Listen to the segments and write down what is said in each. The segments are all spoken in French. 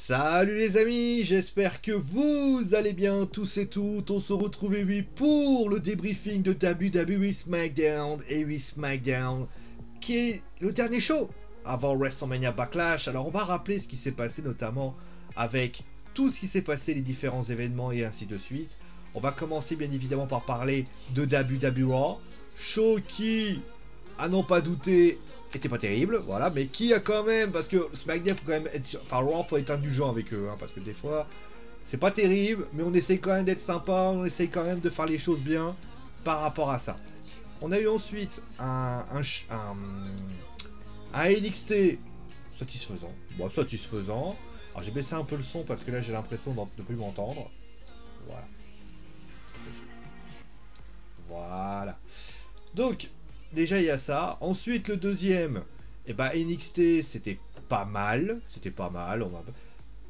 Salut les amis, j'espère que vous allez bien tous et toutes. On se retrouve oui pour le débriefing de WWE SmackDown et oui SmackDown qui est le dernier show avant WrestleMania Backlash. Alors on va rappeler ce qui s'est passé notamment avec tout ce qui s'est passé, les différents événements et ainsi de suite. On va commencer bien évidemment par parler de WWE Raw, show qui, à n'en pas douter, était pas terrible, voilà, mais qui a quand même, parce que SmackDown faut quand même être, enfin Raw faut être indulgent avec eux, hein, parce que des fois c'est pas terrible, mais on essaye quand même d'être sympa, on essaye quand même de faire les choses bien par rapport à ça. On a eu ensuite un NXT satisfaisant, bon satisfaisant. Alors j'ai baissé un peu le son parce que là j'ai l'impression de ne plus m'entendre. Voilà. Voilà. Donc déjà il y a ça. Ensuite le deuxième, et bah NXT c'était pas mal, on va...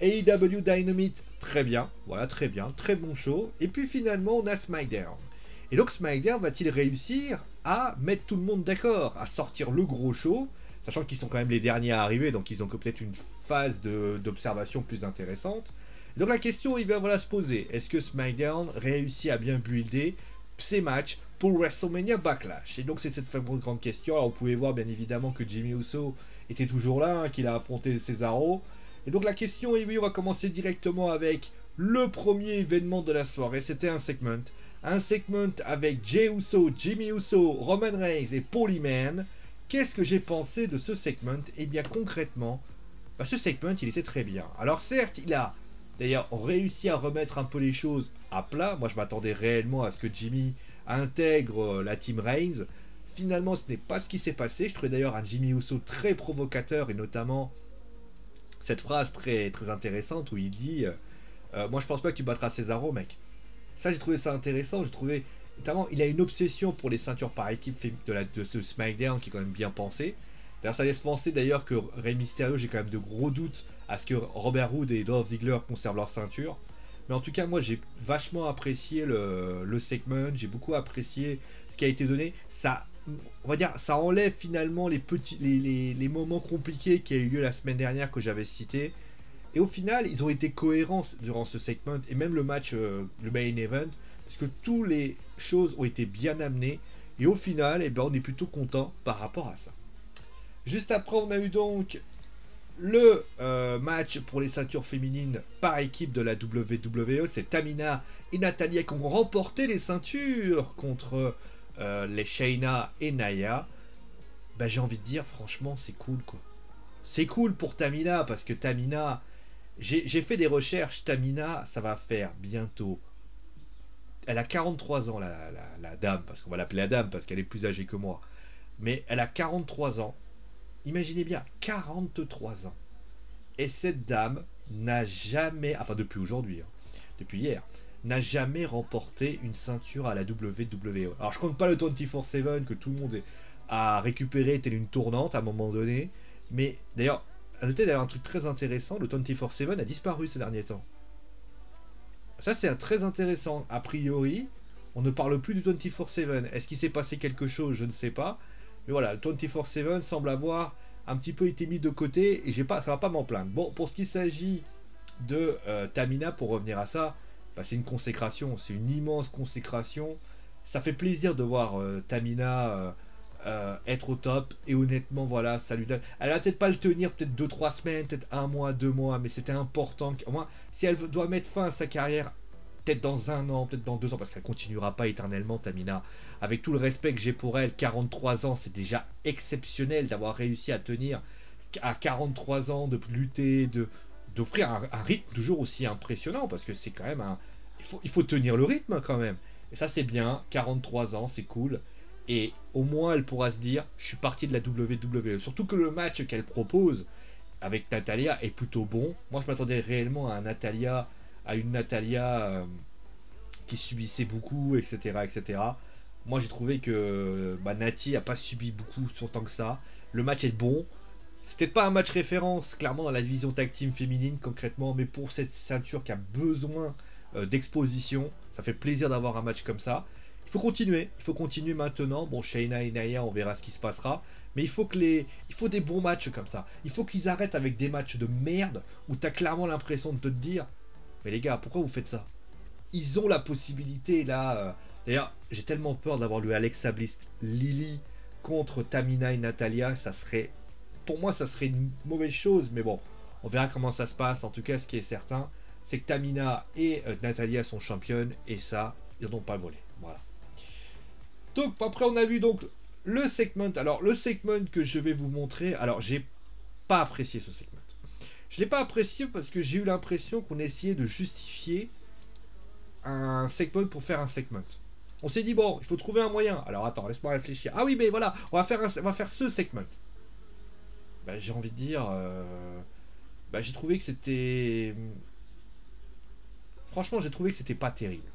AEW Dynamite très bien, voilà très bien, très bon show. Et puis finalement on a SmackDown. Et donc SmackDown va-t-il réussir à mettre tout le monde d'accord, à sortir le gros show, sachant qu'ils sont quand même les derniers à arriver, donc ils ont peut-être une phase d'observation plus intéressante. Et donc la question il va voilà se poser, est-ce que SmackDown réussit à bien builder ces matchs pour WrestleMania Backlash? Et donc c'est cette fameuse grande question. Alors vous pouvez voir bien évidemment que Jimmy Uso était toujours là, hein, qu'il a affronté Cesaro. Et donc la question, et oui, on va commencer directement avec le premier événement de la soirée. C'était un segment avec Jey Uso, Jimmy Uso, Roman Reigns et Paul Heyman. Qu'est-ce que j'ai pensé de ce segment? Et bien concrètement, bah, ce segment il était très bien. Alors certes, il a d'ailleurs réussi à remettre un peu les choses à plat. Moi je m'attendais réellement à ce que Jimmy intègre la team Reigns. Finalement ce n'est pas ce qui s'est passé. Je trouvais d'ailleurs un Jimmy Uso très provocateur, et notamment cette phrase très, très intéressante où il dit moi je pense pas que tu battras Cesaro, mec. Ça j'ai trouvé ça intéressant. J'ai trouvé notamment il a une obsession pour les ceintures par équipe de ce SmackDown qui est quand même bien pensé. D'ailleurs ça laisse penser d'ailleurs que Rey Mysterio, j'ai quand même de gros doutes à ce que Robert Roode et Dolph Ziggler conservent leur ceinture. Mais en tout cas moi j'ai vachement apprécié le segment, j'ai beaucoup apprécié ce qui a été donné. Ça, on va dire, ça enlève finalement les moments compliqués qui a eu lieu la semaine dernière que j'avais cités. Et au final, ils ont été cohérents durant ce segment et même le match, le main event, parce que toutes les choses ont été bien amenées. Et au final, eh ben, on est plutôt content par rapport à ça. Juste après, on a eu donc le match pour les ceintures féminines par équipe de la WWE. C'est Tamina et Natalya qui ont remporté les ceintures contre les Shayna et Nia. Bah, j'ai envie de dire, franchement, c'est cool quoi. C'est cool pour Tamina parce que Tamina, j'ai fait des recherches. Tamina, ça va faire bientôt. Elle a 43 ans, la dame, parce qu'on va l'appeler la dame parce qu'elle est plus âgée que moi. Mais elle a 43 ans. Imaginez bien, 43 ans. Et cette dame n'a jamais, enfin depuis aujourd'hui, hein, depuis hier, n'a jamais remporté une ceinture à la WWE. Alors je compte pas le 24/7 que tout le monde a récupéré tel une tournante à un moment donné. Mais d'ailleurs, à noter d'ailleurs un truc très intéressant, le 24/7 a disparu ces derniers temps. Ça c'est très intéressant. A priori, on ne parle plus du 24/7. Est-ce qu'il s'est passé quelque chose? Je ne sais pas. Mais voilà, le 24/7 semble avoir un petit peu été mis de côté et ça va pas m'en plaindre. Bon, pour ce qui s'agit de Tamina, pour revenir à ça, bah, c'est une consécration, c'est une immense consécration. Ça fait plaisir de voir Tamina être au top, et honnêtement, voilà, ça lui donne. Elle va peut-être pas le tenir, peut-être 2-3 semaines, peut-être 1 mois, 2 mois, mais c'était important. Au moins, si elle doit mettre fin à sa carrière, peut-être dans 1 an, peut-être dans 2 ans, parce qu'elle continuera pas éternellement, Tamina. Avec tout le respect que j'ai pour elle, 43 ans, c'est déjà exceptionnel d'avoir réussi à tenir à 43 ans, de lutter, d'offrir un rythme toujours aussi impressionnant, parce que c'est quand même un... Il faut tenir le rythme quand même. Et ça c'est bien, 43 ans, c'est cool. Et au moins elle pourra se dire, je suis parti de la WWE. Surtout que le match qu'elle propose avec Natalya est plutôt bon. Moi je m'attendais réellement à une Natalya qui subissait beaucoup, etc. etc. Moi j'ai trouvé que Nati a pas subi beaucoup autant que ça. Le match est bon. C'était pas un match référence clairement dans la division tag team féminine concrètement, mais pour cette ceinture qui a besoin d'exposition, ça fait plaisir d'avoir un match comme ça. Il faut continuer maintenant. Bon, Shayna et Nia, on verra ce qui se passera. Mais il faut des bons matchs comme ça. Il faut qu'ils arrêtent avec des matchs de merde où t'as clairement l'impression de te dire, mais les gars, pourquoi vous faites ça? Ils ont la possibilité là. D'ailleurs, j'ai tellement peur d'avoir le Alexa Bliss Lily contre Tamina et Natalia. Ça serait, pour moi, ça serait une mauvaise chose. Mais bon, on verra comment ça se passe. En tout cas, ce qui est certain, c'est que Tamina et Natalia sont championnes. Et ça, ils n'ont pas volé. Voilà. Donc, après, on a vu donc le segment. Alors, le segment que je vais vous montrer. Alors, j'ai pas apprécié ce segment. Je l'ai pas apprécié parce que j'ai eu l'impression qu'on essayait de justifier un segment pour faire un segment. On s'est dit, bon, il faut trouver un moyen. Alors attends, laisse-moi réfléchir. Ah oui, mais voilà, on va faire ce segment. Bah, j'ai envie de dire... bah, j'ai trouvé que c'était... Franchement, j'ai trouvé que c'était pas terrible.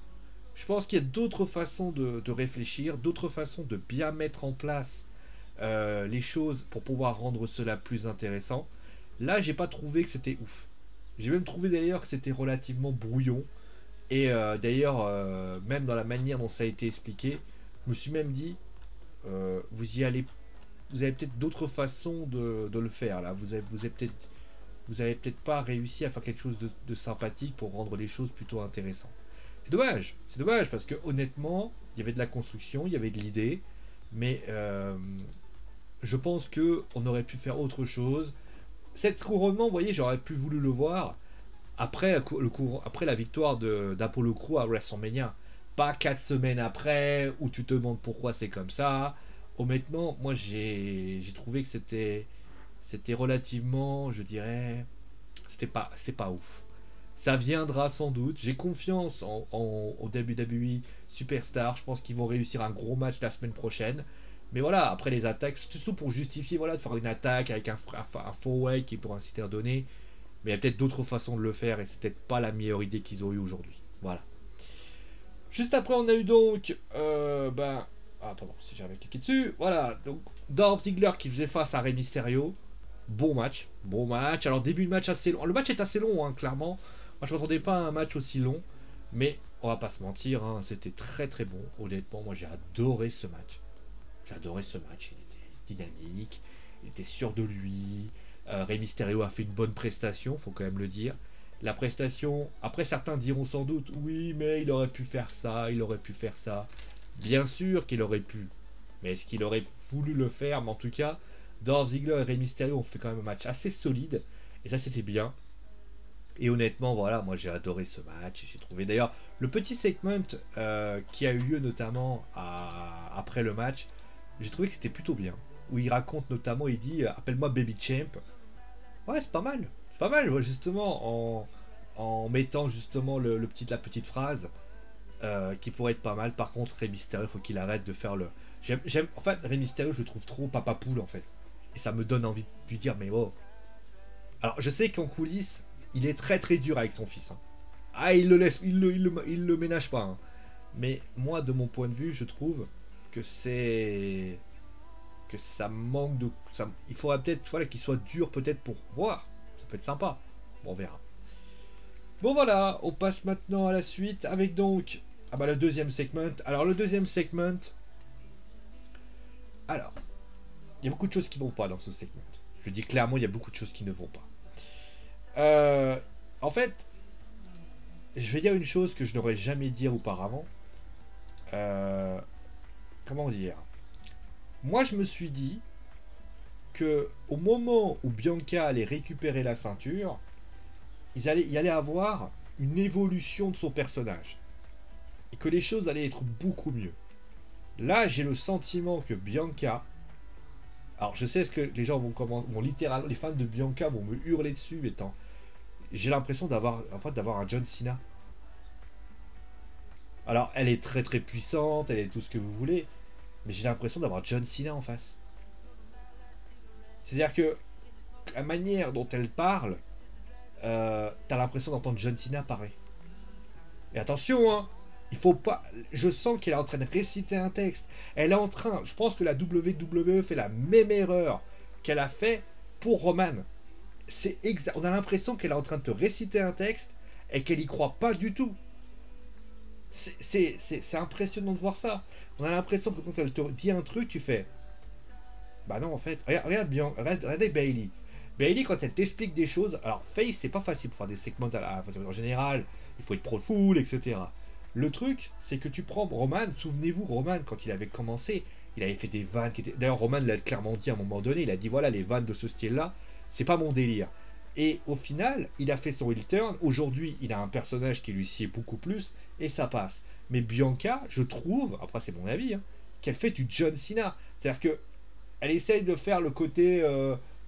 Je pense qu'il y a d'autres façons de réfléchir, d'autres façons de bien mettre en place les choses pour pouvoir rendre cela plus intéressant. Là, j'ai pas trouvé que c'était ouf. J'ai même trouvé d'ailleurs que c'était relativement brouillon. Et d'ailleurs, même dans la manière dont ça a été expliqué, je me suis même dit, vous y allez, vous avez peut-être d'autres façons de le faire. Là, vous avez peut-être pas réussi à faire quelque chose de sympathique pour rendre les choses plutôt intéressantes. C'est dommage parce que honnêtement, il y avait de la construction, il y avait de l'idée, mais je pense que on aurait pu faire autre chose. Cette couronnement, vous voyez, j'aurais pu voulu le voir après, après la victoire d'Apollo Crews à WrestleMania. Pas 4 semaines après, où tu te demandes pourquoi c'est comme ça. Honnêtement, moi j'ai trouvé que c'était relativement, je dirais, c'était pas ouf. Ça viendra sans doute. J'ai confiance au WWE Superstar. Je pense qu'ils vont réussir un gros match la semaine prochaine. Mais voilà, après les attaques, surtout pour justifier voilà, de faire une attaque avec un four-way qui est pour ainsi dire donné. Mais il y a peut-être d'autres façons de le faire et c'est peut-être pas la meilleure idée qu'ils ont eue aujourd'hui. Voilà. Juste après, on a eu donc. Ah, pardon, si j'avais cliqué dessus. Voilà, donc Dolph Ziggler qui faisait face à Rey Mysterio. Bon match. Bon match. Alors, début de match assez long. Le match est assez long, hein, clairement. Moi, je m'attendais pas à un match aussi long. Mais on va pas se mentir, hein, c'était très très bon. Honnêtement, moi, j'ai adoré ce match. J'ai adoré ce match. Il était dynamique. Il était sûr de lui. Rey Mysterio a fait une bonne prestation, faut quand même le dire. La prestation, après certains diront sans doute, oui, mais il aurait pu faire ça, il aurait pu faire ça. Bien sûr qu'il aurait pu. Mais est-ce qu'il aurait voulu le faire? Mais en tout cas, Dolph Ziggler et Rey Mysterio ont fait quand même un match assez solide. Et ça, c'était bien. Et honnêtement, voilà, moi j'ai adoré ce match. J'ai trouvé d'ailleurs le petit segment qui a eu lieu notamment après le match, j'ai trouvé que c'était plutôt bien. Où il raconte notamment, il dit appelle-moi Baby Champ. Ouais, c'est pas mal. C'est pas mal, ouais, justement, en mettant justement la petite phrase qui pourrait être pas mal. Par contre, Rey Mysterio, faut qu'il arrête de faire le. En fait, Rey Mysterio, je le trouve trop papa poule en fait. Et ça me donne envie de lui dire, mais oh. Alors, je sais qu'en coulisses, il est très très dur avec son fils. Hein. Ah, il le laisse, il le ménage pas. Hein. Mais moi, de mon point de vue, je trouve que c'est. Que ça manque de. Il faudrait peut-être voilà, qu'il soit dur peut-être pour voir. Ça peut être sympa. Bon, on verra. Bon voilà, on passe maintenant à la suite avec donc. Ah bah le deuxième segment. Alors le deuxième segment. Alors, il y a beaucoup de choses qui vont pas dans ce segment. Je dis clairement, il y a beaucoup de choses qui ne vont pas. En fait, je vais dire une chose que je n'aurais jamais dit auparavant. Comment dire? Moi, je me suis dit que au moment où Bianca allait récupérer la ceinture, il allait avoir une évolution de son personnage. Et que les choses allaient être beaucoup mieux. Là, j'ai le sentiment que Bianca... Alors, je sais ce que les gens vont littéralement... Les fans de Bianca vont me hurler dessus, étant... J'ai l'impression d'avoir un John Cena. Alors, elle est très très puissante, elle est tout ce que vous voulez, mais j'ai l'impression d'avoir John Cena en face. C'est-à-dire que la manière dont elle parle, t'as l'impression d'entendre John Cena parler. Et attention, hein, il faut pas. Je sens qu'elle est en train de réciter un texte. Elle est en train. Je pense que la WWE fait la même erreur qu'elle a fait pour Roman. C'est on a l'impression qu'elle est en train de te réciter un texte et qu'elle y croit pas du tout. C'est impressionnant de voir ça. On a l'impression que quand elle te dit un truc, tu fais. Bah non, en fait. Regardez Bailey. Bailey, quand elle t'explique des choses. Alors, Face, c'est pas facile pour faire des segments en général. Il faut être pro full, etc. Le truc, c'est que tu prends Roman. Souvenez-vous, Roman, quand il avait commencé, il avait fait des vannes qui étaient. D'ailleurs, Roman l'a clairement dit à un moment donné. Il a dit voilà, les vannes de ce style-là, c'est pas mon délire. Et au final, il a fait son heel turn. Aujourd'hui, il a un personnage qui lui sied beaucoup plus. Et ça passe. Mais Bianca, je trouve, après c'est mon avis, hein, qu'elle fait du John Cena. C'est-à-dire que elle essaye de faire le côté,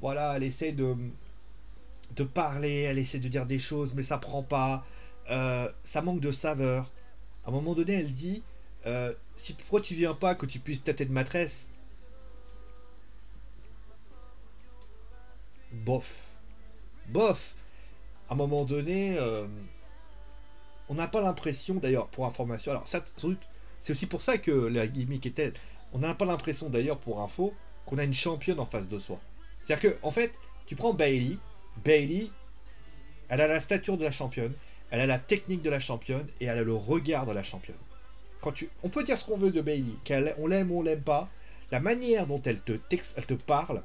voilà, elle essaye de parler, elle essaie de dire des choses, mais ça prend pas. Ça manque de saveur. À un moment donné, elle dit, pourquoi tu viens pas que tu puisses tâter de maîtresse. Bof. Bof. À un moment donné, on n'a pas l'impression, d'ailleurs, pour information, alors ça, sans doute, c'est aussi pour ça que la gimmick est telle. On n'a pas l'impression, d'ailleurs, pour info, qu'on a une championne en face de soi. C'est-à-dire que, en fait, tu prends Bailey, Bailey, elle a la stature de la championne, elle a la technique de la championne et elle a le regard de la championne. On peut dire ce qu'on veut de Bailey, qu'on l'aime ou on l'aime pas, la manière dont elle te parle,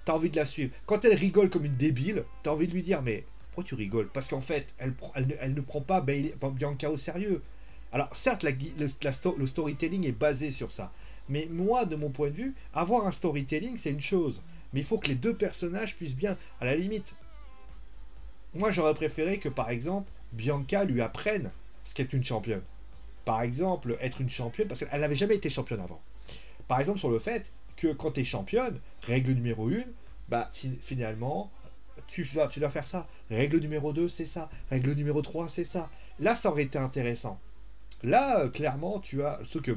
t'as envie de la suivre. Quand elle rigole comme une débile, t'as envie de lui dire mais pourquoi tu rigoles? Parce qu'en fait, elle ne prend pas Bianca au sérieux. Alors certes, le storytelling est basé sur ça. Mais moi, de mon point de vue, avoir un storytelling, c'est une chose. Mais il faut que les deux personnages puissent bien, à la limite. Moi, j'aurais préféré que, par exemple, Bianca lui apprenne ce qu'est une championne. Par exemple, être une championne, parce qu'elle n'avait jamais été championne avant. Par exemple, sur le fait que quand tu es championne, règle numéro 1, bah finalement, tu dois faire ça. Règle numéro 2, c'est ça. Règle numéro 3, c'est ça. Là, ça aurait été intéressant. Là, clairement, tu as. Sauf que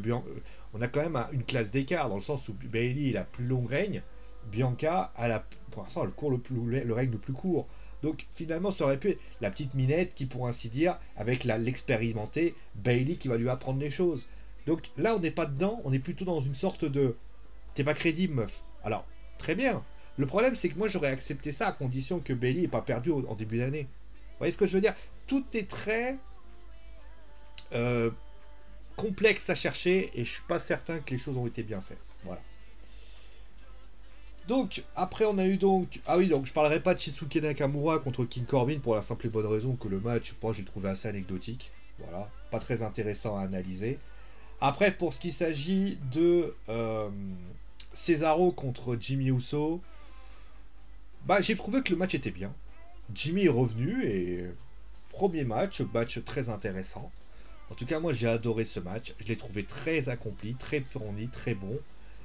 on a quand même une classe d'écart, dans le sens où Bailey, il a plus long règne. Bianca, pour l'instant, elle court le règne le plus court. Donc finalement, ça aurait pu être la petite minette qui, pour ainsi dire, avec l'expérimenté Bailey qui va lui apprendre les choses. Donc là, on n'est pas dedans, on est plutôt dans une sorte de. T'es pas crédible, meuf. Alors, très bien. Le problème, c'est que moi, j'aurais accepté ça à condition que Bailey n'ait pas perdu en début d'année. Vous voyez ce que je veux dire? Tout est très complexe à chercher et je suis pas certain que les choses ont été bien faites. Voilà. Donc, après, on a eu donc. Ah oui, donc je parlerai pas de Shinsuke Nakamura contre King Corbin pour la simple et bonne raison que le match, moi, j'ai trouvé assez anecdotique. Voilà. Pas très intéressant à analyser. Après, pour ce qui s'agit de Cesaro contre Jimmy Uso, bah, j'ai trouvé que le match était bien. Jimmy est revenu et premier match très intéressant. En tout cas, moi, j'ai adoré ce match. Je l'ai trouvé très accompli, très fourni, très bon.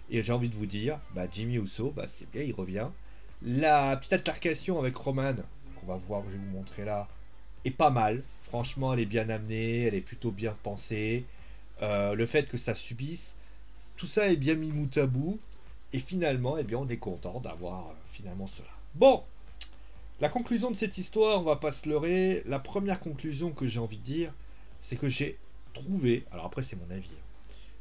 Et j'ai envie de vous dire, bah, Jimmy Uso, bah, c'est bien, il revient. La petite altercation avec Roman, qu'on va voir, je vais vous montrer là, est pas mal. Franchement, elle est bien amenée, elle est plutôt bien pensée. Le fait que ça subisse, tout ça est bien mis bout à bout. Et finalement, eh bien, on est content d'avoir finalement cela. Bon, la conclusion de cette histoire, on va pas se leurrer. La première conclusion que j'ai envie de dire, c'est que j'ai trouvé, alors après c'est mon avis,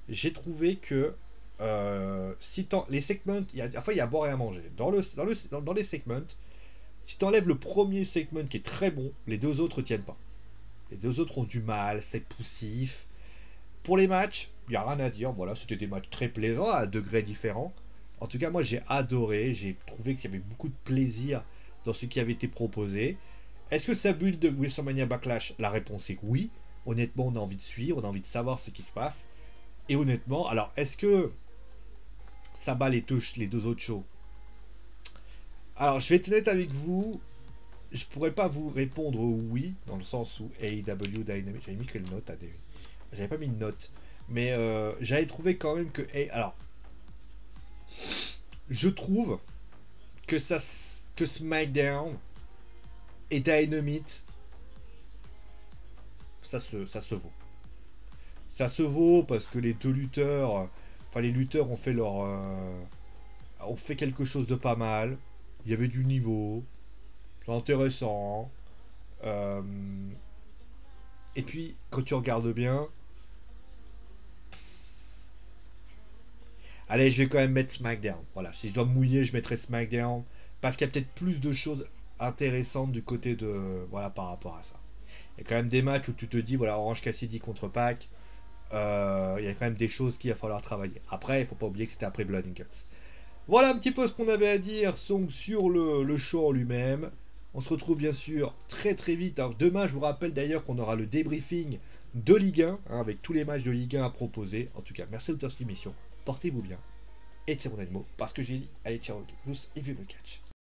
j'ai trouvé que les segments, il y a à boire et à manger. Dans les segments, si tu enlèves le premier segment qui est très bon, les deux autres tiennent pas. Les deux autres ont du mal, c'est poussif. Pour les matchs, il n'y a rien à dire. Voilà, c'était des matchs très plaisants à degrés différents. En tout cas, moi j'ai adoré. J'ai trouvé qu'il y avait beaucoup de plaisir dans ce qui avait été proposé. Est-ce que ça build de WrestleMania Backlash? La réponse est oui. Honnêtement, on a envie de suivre, on a envie de savoir ce qui se passe. Et honnêtement, alors est-ce que ça bat les deux autres shows? Alors, je vais être honnête avec vous. Je pourrais pas vous répondre oui, dans le sens où AEW Dynamic. J'avais mis quelle note à des. J'avais pas mis de note. Mais j'avais trouvé quand même que. Alors. Je trouve que SmackDown et Dynamite. Ça se vaut. Ça se vaut parce que les deux lutteurs. Enfin, les lutteurs ont fait ont fait quelque chose de pas mal. Il y avait du niveau. C'est intéressant. Et puis, quand tu regardes bien. Allez, je vais quand même mettre SmackDown. Voilà, si je dois me mouiller, je mettrai SmackDown. Parce qu'il y a peut-être plus de choses intéressantes du côté de. Voilà, par rapport à ça. Il y a quand même des matchs où tu te dis, voilà, Orange Cassidy contre Pac, il y a quand même des choses qu'il va falloir travailler. Après, il faut pas oublier que c'était après Blood and Guts. Voilà un petit peu ce qu'on avait à dire sur le show en lui-même. On se retrouve bien sûr très très vite. Alors, demain, je vous rappelle d'ailleurs qu'on aura le débriefing de Ligue 1, hein, avec tous les matchs de Ligue 1 à proposer. En tout cas, merci de votre émission. Portez-vous bien. Et tirez mon mot parce que j'ai dit, allez, ciao, tous, et vive le catch.